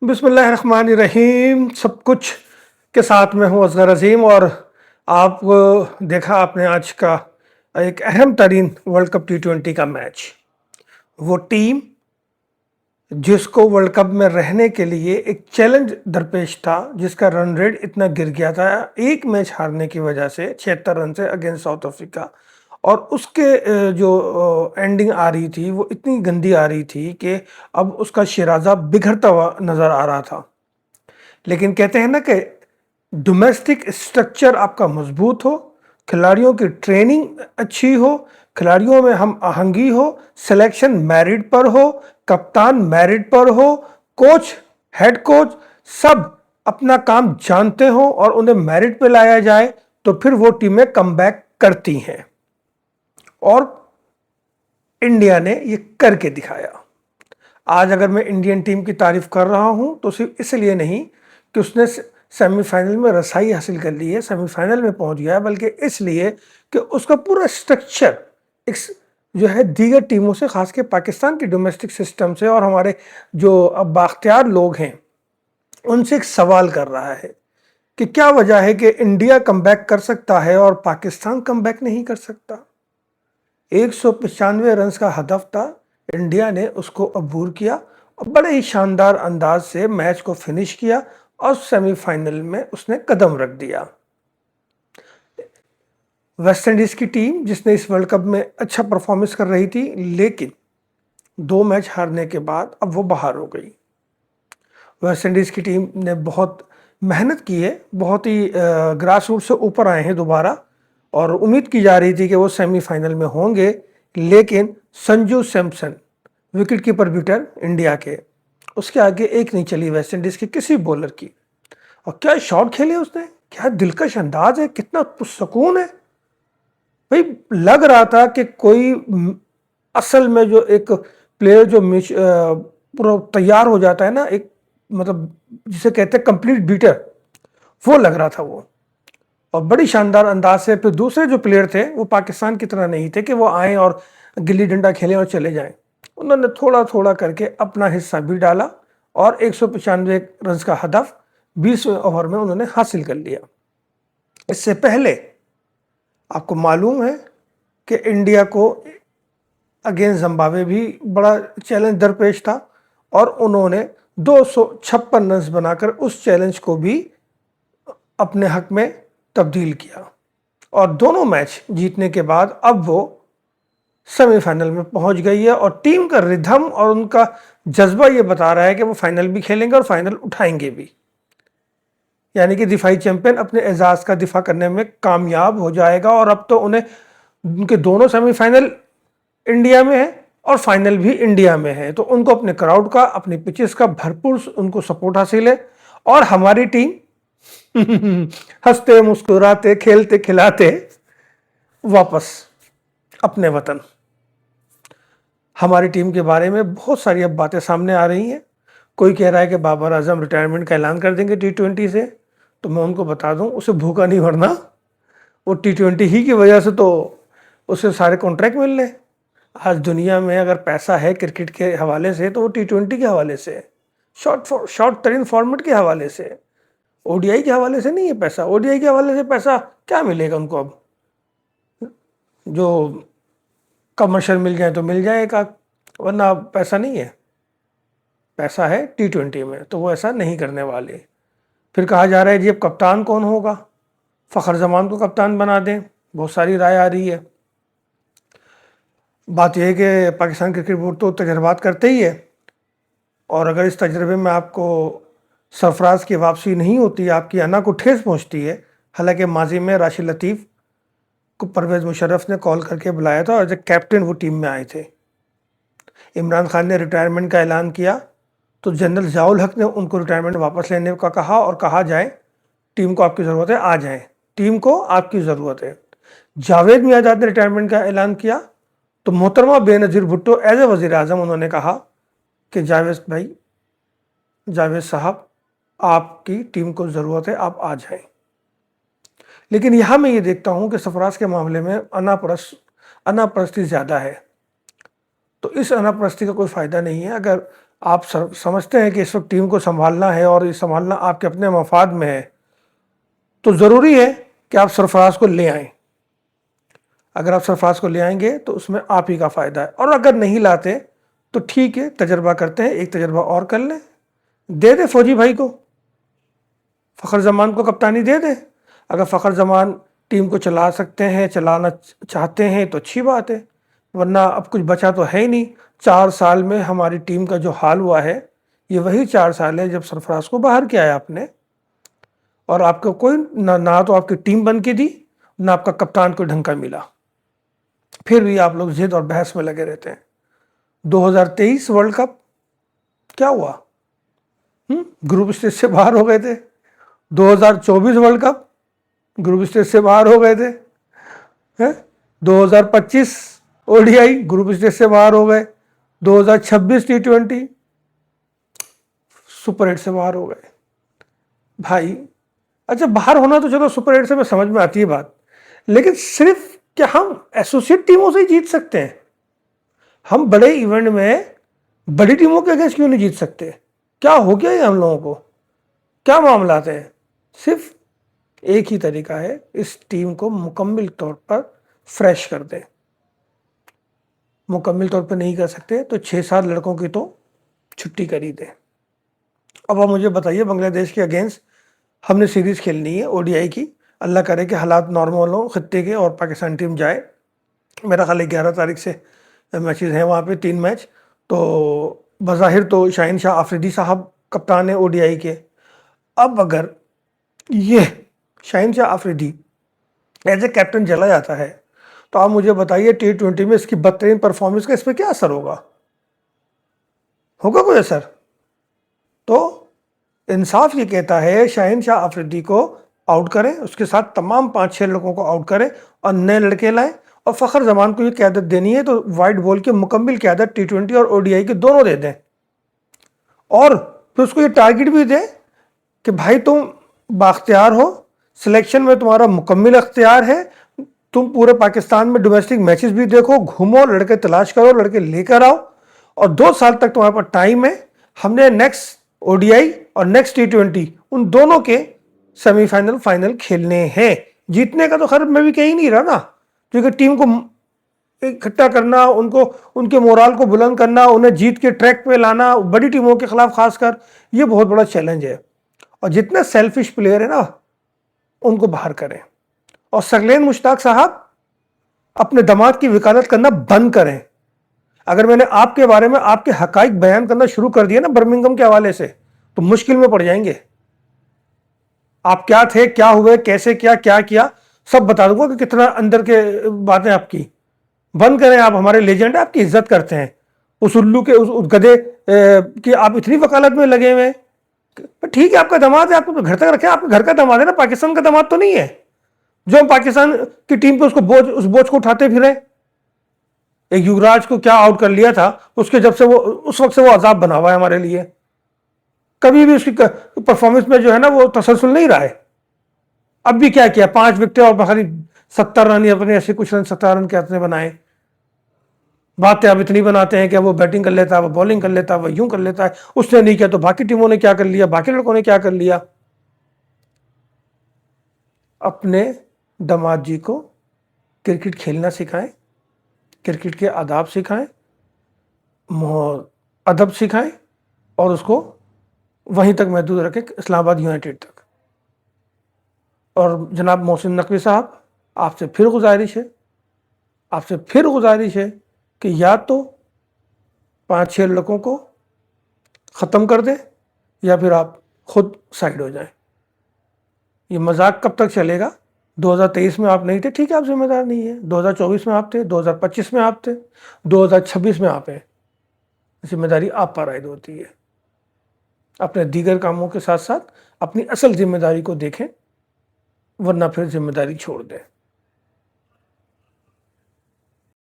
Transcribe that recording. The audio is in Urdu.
بسم اللہ الرحمن الرحیم. سب کچھ کے ساتھ میں ہوں اصغر عظیم. اور آپ دیکھا آپ نے آج کا ایک اہم ترین ورلڈ کپ T20 کا میچ. وہ ٹیم جس کو ورلڈ کپ میں رہنے کے لیے ایک چیلنج درپیش تھا، جس کا رن ریٹ اتنا گر گیا تھا ایک میچ ہارنے کی وجہ سے 76 رن سے اگینسٹ ساؤتھ افریقہ، اور اس کے جو اینڈنگ آ رہی تھی وہ اتنی گندی آ رہی تھی کہ اب اس کا شیرازہ بگھڑتا ہوا نظر آ رہا تھا. لیکن کہتے ہیں نا کہ ڈومیسٹک اسٹرکچر آپ کا مضبوط ہو، کھلاڑیوں کی ٹریننگ اچھی ہو، کھلاڑیوں میں ہم آہنگی ہو، سلیکشن میرٹ پر ہو، کپتان میرٹ پر ہو، کوچ، ہیڈ کوچ سب اپنا کام جانتے ہوں اور انہیں میرٹ پہ لایا جائے تو پھر وہ ٹیمیں کم بیک کرتی ہیں. اور انڈیا نے یہ کر کے دکھایا. آج اگر میں انڈین ٹیم کی تعریف کر رہا ہوں تو صرف اس لیے نہیں کہ اس نے سیمی فائنل میں رسائی حاصل کر لی ہے، سیمی فائنل میں پہنچ گیا ہے، بلکہ اس لیے کہ اس کا پورا سٹرکچر جو ہے دیگر ٹیموں سے، خاص کے پاکستان کے ڈومیسٹک سسٹم سے اور ہمارے جو اب بااختیار لوگ ہیں ان سے ایک سوال کر رہا ہے کہ کیا وجہ ہے کہ انڈیا کم بیک کر سکتا ہے اور پاکستان کم بیک نہیں کر سکتا. 195 رنز کا ہدف تھا، انڈیا نے اس کو عبور کیا اور بڑے ہی شاندار انداز سے میچ کو فنش کیا اور سیمی فائنل میں اس نے قدم رکھ دیا. ویسٹ انڈیز کی ٹیم جس نے اس ورلڈ کپ میں اچھا پرفارمنس کر رہی تھی، لیکن 2 میچ ہارنے کے بعد اب وہ باہر ہو گئی. ویسٹ انڈیز کی ٹیم نے بہت محنت کی ہے، بہت ہی گراس روٹ سے اوپر آئے ہیں دوبارہ، اور امید کی جا رہی تھی کہ وہ سیمی فائنل میں ہوں گے. لیکن Sanju Samson wicket keeper batter India کے، اس کے آگے ایک نہیں چلی ویسٹ انڈیز کے کسی بولر کی. اور کیا شاٹ کھیلے اس نے، کیا دلکش انداز ہے، کتنا پرسکون ہے. بھئی لگ رہا تھا کہ کوئی اصل میں جو ایک پلیئر جو پورا تیار ہو جاتا ہے نا، ایک مطلب جسے کہتے ہیں کمپلیٹ بیٹر، وہ لگ رہا تھا وہ. اور بڑی شاندار انداز سے پھر دوسرے جو پلیئر تھے وہ پاکستان کی طرح نہیں تھے کہ وہ آئیں اور گلی ڈنڈا کھیلیں اور چلے جائیں. انہوں نے تھوڑا تھوڑا کر کے اپنا حصہ بھی ڈالا اور 195 رنز کا ہدف 20ویں اوور میں انہوں نے حاصل کر لیا. اس سے پہلے آپ کو معلوم ہے کہ انڈیا کو اگینسٹ زمبابوے بھی بڑا چیلنج درپیش تھا اور انہوں نے 256 رنز بنا کر اس چیلنج کو بھی اپنے حق میں تبدیل کیا. اور دونوں میچ جیتنے کے بعد اب وہ سیمی فائنل میں پہنچ گئی ہے، اور ٹیم کا ردھم اور ان کا جذبہ یہ بتا رہا ہے کہ وہ فائنل بھی کھیلیں گے اور فائنل اٹھائیں گے بھی. یعنی کہ دفاعی چیمپئن اپنے اعزاز کا دفاع کرنے میں کامیاب ہو جائے گا. اور اب تو ان کے دونوں سیمی فائنل انڈیا میں ہیں اور فائنل بھی انڈیا میں ہے، تو ان کو اپنے کراؤڈ کا، اپنی پچز کا بھرپور ان کو سپورٹ حاصل ہے. اور ہماری ٹیم ہنستے مسکراتے کھیلتے کھلاتے واپس اپنے وطن. ہماری ٹیم کے بارے میں بہت ساری اب باتیں سامنے آ رہی ہیں. کوئی کہہ رہا ہے کہ بابر اعظم ریٹائرمنٹ کا اعلان کر دیں گے T20 سے. تو میں ان کو بتا دوں اسے بھوکا نہیں مرنا، وہ T20 ہی کی وجہ سے تو اسے سارے کانٹریکٹ مل رہے. آج دنیا میں اگر پیسہ ہے کرکٹ کے حوالے سے تو وہ T20 کے حوالے سے، شارٹ ترین فارمیٹ کے حوالے سے. ODI کے حوالے سے نہیں ہے پیسہ. ODI کے حوالے سے پیسہ کیا ملے گا ان کو؟ اب جو کمرشل مل جائے تو مل جائے ایک آدھ، ورنہ پیسہ نہیں ہے. پیسہ ہے T20 میں تو وہ ایسا نہیں کرنے والے. پھر کہا جا رہا ہے جی اب کپتان کون ہوگا، فخر زمان کو کپتان بنا دیں. بہت ساری رائے آ رہی ہے. بات یہ ہے کہ پاکستان کرکٹ بورڈ تو تجربات کرتے ہی ہے، اور اگر اس تجربے میں آپ کو سرفراز کی واپسی نہیں ہوتی، آپ کی انا کو ٹھیس پہنچتی ہے. حالانکہ ماضی میں راشد لطیف کو پرویز مشرف نے کال کر کے بلایا تھا اور ایز اے کیپٹن وہ ٹیم میں آئے تھے. عمران خان نے ریٹائرمنٹ کا اعلان کیا تو جنرل ضیاء الحق نے ان کو ریٹائرمنٹ واپس لینے کا کہا اور کہا جائے ٹیم کو آپ کی ضرورت ہے، آ جائیں، ٹیم کو آپ کی ضرورت ہے. جاوید میاں نے ریٹائرمنٹ کا اعلان کیا تو محترمہ بے نظیر بھٹو ایز اے وزیر اعظم انہوں نے کہا کہ جاوید صاحب آپ کی ٹیم کو ضرورت ہے، آپ آ جائیں. لیکن یہاں میں یہ دیکھتا ہوں کہ سرفراز کے معاملے میں انا پرستی زیادہ ہے. تو اس انا پرستی کا کوئی فائدہ نہیں ہے. اگر آپ سمجھتے ہیں کہ اس وقت ٹیم کو سنبھالنا ہے اور یہ سنبھالنا آپ کے اپنے مفاد میں ہے، تو ضروری ہے کہ آپ سرفراز کو لے آئیں۔ اگر آپ سرفراز کو لے آئیں گے تو اس میں آپ ہی کا فائدہ ہے، اور اگر نہیں لاتے تو ٹھیک ہے، تجربہ کرتے ہیں، ایک تجربہ اور کر لیں، دے دے فوجی بھائی کو، فخر زمان کو کپتانی دے دے۔ اگر فخر زمان ٹیم کو چلا سکتے ہیں، چلانا چاہتے ہیں تو اچھی بات ہے، ورنہ اب کچھ بچا تو ہے ہی نہیں۔ 4 سال میں ہماری ٹیم کا جو حال ہوا ہے، یہ وہی 4 سال ہے جب سرفراز کو باہر کیا ہے آپ نے، اور آپ کو کوئی نہ تو آپ کی ٹیم بن کے دی، نہ آپ کا کپتان کو ڈھنگ کا ملا، پھر بھی آپ لوگ ضد اور بحث میں لگے رہتے ہیں۔ 2023 ورلڈ کپ کیا ہوا؟ گروپ اسٹیج سے باہر ہو گئے تھے۔ 2024 ورلڈ کپ گروپ اسٹیج سے باہر ہو گئے تھے۔ 2025 O D I group stage سے باہر ہو گئے۔ 2026 T20 سپر 8 سے باہر ہو گئے۔ بھائی اچھا، باہر ہونا تو چلو سپر 8 سے میں سمجھ میں آتی ہے بات، لیکن صرف کیا ہم ایسوسیٹ ٹیموں سے ہی جیت سکتے ہیں؟ ہم بڑے ایونٹ میں بڑی ٹیموں کے اگینسٹ کیوں نہیں جیت سکتے؟ کیا ہو گیا ہے ہم لوگوں کو؟ کیا معاملات ہیں؟ صرف ایک ہی طریقہ ہے، اس ٹیم کو مکمل طور پر فریش کر دیں۔ مکمل طور پر نہیں کر سکتے تو 6-7 لڑکوں کی تو چھٹی کر ہی دیں۔ اب آپ مجھے بتائیے، بنگلہ دیش کے اگینسٹ ہم نے سیریز کھیلنی ہے او ڈی آئی کی، اللہ کرے کہ حالات نارمل ہوں خطے کے اور پاکستان ٹیم جائے۔ میرا خیال ہے 11 تاریخ سے میچز ہیں وہاں پہ، 3 میچ۔ تو بظاہر تو شاہین شاہ آفریدی صاحب کپتان ہیں او ڈی آئی کے۔ اب اگر یہ شاہین شاہ آفریدی ایز اے کیپٹن چلا جاتا ہے تو آپ مجھے بتائیے T20 میں اس کی بدترین پرفارمنس کا اس پہ کیا اثر ہوگا؟ ہوگا کوئی اثر؟ تو انصاف یہ کہتا ہے شاہین شاہ آفریدی کو آؤٹ کریں، اس کے ساتھ تمام 5-6 لڑکوں کو آؤٹ کریں اور نئے لڑکے لائیں، اور فخر زمان کو یہ قیادت دینی ہے تو وائٹ بال کی مکمل قیادت T20 اور او ڈی آئی کے دونوں دے دیں، اور پھر اس کو یہ ٹارگٹ بھی دیں کہ بھائی تم بااختیار ہو، سلیکشن میں تمہارا مکمل اختیار ہے، تم پورے پاکستان میں ڈومیسٹک میچز بھی دیکھو، گھومو، لڑکے تلاش کرو، لڑکے لے کر آؤ، اور 2 سال تک تمہارے پاس ٹائم ہے۔ ہم نے نیکسٹ او ڈی آئی اور نیکسٹ T20 ان دونوں کے سیمی فائنل فائنل کھیلنے ہیں۔ جیتنے کا تو خیر میں بھی کہیں نہیں رہا نا، کیونکہ ٹیم کو اکٹھا کرنا، ان کے مورال کو بلند کرنا، انہیں جیت کے ٹریک پہ لانا بڑی ٹیموں کے خلاف خاص کر، یہ بہت بڑا چیلنج ہے۔ اور جتنے سیلفش پلیئر ہیں نا ان کو باہر کریں، اور ثقلین مشتاق صاحب اپنے دماغ کی وکالت کرنا بند کریں۔ اگر میں نے آپ کے بارے میں آپ کے حقائق بیان کرنا شروع کر دیا نا برمنگھم کے حوالے سے، تو مشکل میں پڑ جائیں گے۔ آپ کیا تھے، کیا ہوئے، کیسے کیا سب بتا دوں گا کہ کتنا اندر کے باتیں آپ کی بند کریں۔ آپ ہمارے لیجنڈ ہیں، آپ کی عزت کرتے ہیں، اس الو کے اس گدے کی آپ اتنی وکالت میں لگے ہوئے ہیں۔ ٹھیک ہے، آپ کا دماد ہے، آپ کو گھر تک رکھیں، آپ کے گھر کا دماد ہے نا، پاکستان کا دماد تو نہیں ہے جو ہم پاکستان کی ٹیم پہ اس بوجھ کو اٹھاتے پھریں۔ ایک یوراج کو کیا آؤٹ کر لیا تھا، اس کے جب سے اس وقت سے وہ عذاب بنا ہوا ہے ہمارے لیے، کبھی بھی اس کی پرفارمنس میں جو ہے نا وہ تسلسل نہیں رہا ہے۔ اب بھی کیا 5 وکٹیں اور بخاری 70 رن، اپنے ایسے کچھ رن 17 رن کے اپنے بنائے۔ باتیں اب اتنی بناتے ہیں کہ وہ بیٹنگ کر لیتا ہے، وہ بالنگ کر لیتا ہے، وہ یوں کر لیتا ہے، اس نے نہیں کیا تو باقی ٹیموں نے کیا کر لیا، باقی لڑکوں نے کیا کر لیا۔ اپنے دماد جی کو کرکٹ کھیلنا سکھائیں، کرکٹ کے آداب سکھائیں، ادب سکھائیں، اور اس کو وہیں تک محدود رکھیں، اسلام آباد یونائٹیڈ تک۔ اور جناب محسن نقوی صاحب، آپ سے پھر گزارش ہے کہ یا تو 5-6 لڑکوں کو ختم کر دیں، یا پھر آپ خود سائڈ ہو جائیں۔ یہ مذاق کب تک چلے گا؟ 2023 میں آپ نہیں تھے، ٹھیک ہے، آپ ذمہ دار نہیں ہیں۔ 2024 میں آپ تھے، 2025 میں آپ تھے، 2026 میں آپ ہیں۔ ذمہ داری آپ پر عائد ہوتی ہے۔ اپنے دیگر کاموں کے ساتھ ساتھ اپنی اصل ذمہ داری کو دیکھیں، ورنہ پھر ذمہ داری چھوڑ دیں۔